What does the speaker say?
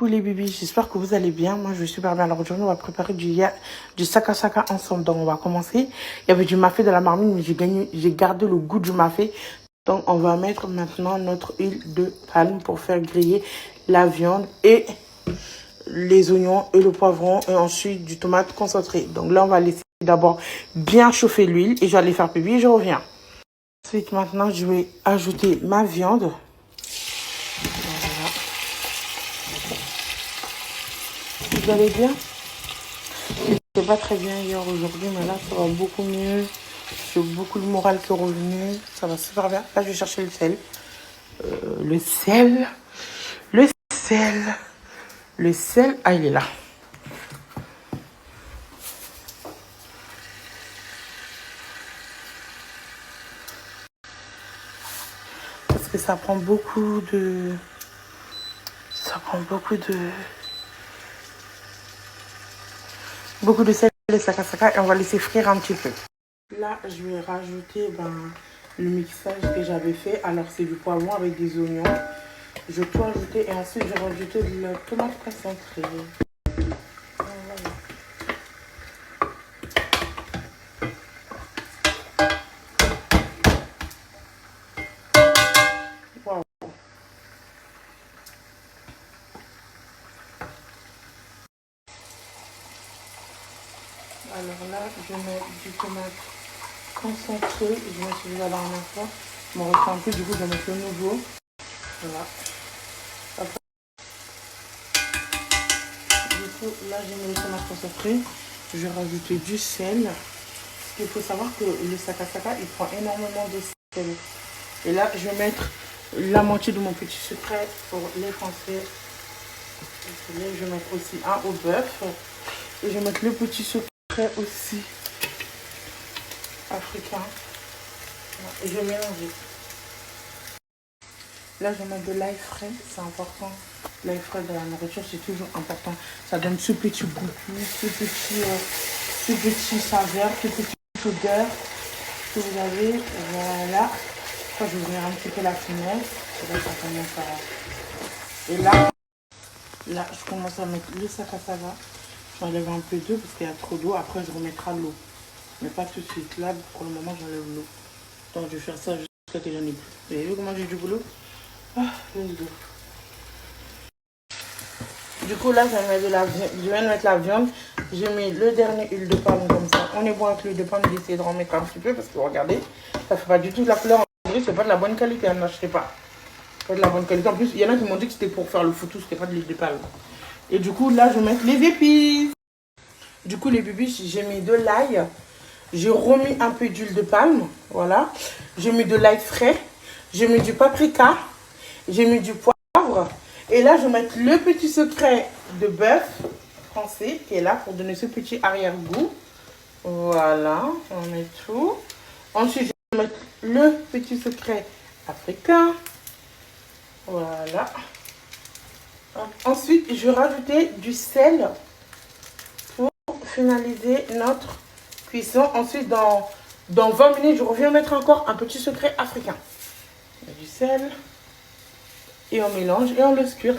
Coucou les bébés, j'espère que vous allez bien. Moi, je vais super bien. Alors aujourd'hui, on va préparer du saka saka ensemble. Donc, on va commencer. Il y avait du mafé dans la marmite, mais j'ai gardé le goût du mafé. Donc, on va mettre maintenant notre huile de palme pour faire griller la viande et les oignons et le poivron et ensuite du tomate concentré. Donc là, on va laisser d'abord bien chauffer l'huile et je vais aller faire pipi et je reviens. Ensuite, maintenant, je vais ajouter ma viande. Vous allez bien? C'était pas très bien hier aujourd'hui, mais là ça va beaucoup mieux. J'ai beaucoup le moral qui est revenu. Ça va super bien. Là je vais chercher le sel. Le sel. Le sel. Le sel. Ah, il est là. Parce que ça prend beaucoup de... Beaucoup de sel et saka saka et on va laisser frire un petit peu. Là, je vais rajouter le mixage que j'avais fait. Alors, c'est du poivron avec des oignons. Je vais tout ajouter et ensuite, je vais rajouter de la tomate concentrée. Wow. Alors là, je mets du tomate concentré. Je mets celui-là la dernière fois. Il m'en reste un peu, du coup, je vais mettre le nouveau. Voilà. Après, du coup, là, j'ai mis le tomate concentré. Je vais rajouter du sel. Il faut savoir que le saka saka, il prend énormément de sel. Et là, je vais mettre la moitié de mon petit secret pour les Français. Je vais mettre aussi un au bœuf. Et je vais mettre le petit secret aussi africain. Et je vais mélanger. Là, je vais mettre de l'ail frais. C'est important. L'ail frais dans la nourriture, c'est toujours important. Ça donne ce petit goût, ce petit saveur, ce petit odeur que vous avez. Voilà. Je vais ouvrir un petit peu la fenêtre. Et là, ça commence à... Et là, je commence à mettre le saka saka. Je vais enlever un peu d'eau parce qu'il y a trop d'eau. Après, je remettrai l'eau. Mais pas tout de suite. Là, pour le moment, j'enlève l'eau. Donc, je vais faire ça jusqu'à que j'en ai plus. Vous avez vu comment j'ai du boulot? Ah, let's go. Du coup, là, je viens de mettre la viande. J'ai mis le dernier huile de palme comme ça. On est bon avec l'huile de palme. J'essaie de remettre un petit peu parce que regardez, ça fait pas du tout de la couleur. C'est pas de la bonne qualité. N'achetez pas. Pas de la bonne qualité. En plus, il y en a qui m'ont dit que c'était pour faire le foutu. C'était pas de l'huile de palme. Et du coup, là, je vais mettre les épices. Du coup, les bébés, j'ai mis de l'ail. J'ai remis un peu d'huile de palme. Voilà. J'ai mis de l'ail frais. J'ai mis du paprika. J'ai mis du poivre. Et là, je vais mettre le petit secret de bœuf français qui est là pour donner ce petit arrière-goût. Voilà. On met tout. Ensuite, je vais mettre le petit secret africain. Voilà. Ensuite, je vais rajouter du sel pour finaliser notre cuisson. Ensuite, dans 20 minutes, je reviens mettre encore un petit secret africain. Du sel. Et on mélange et on laisse cuire.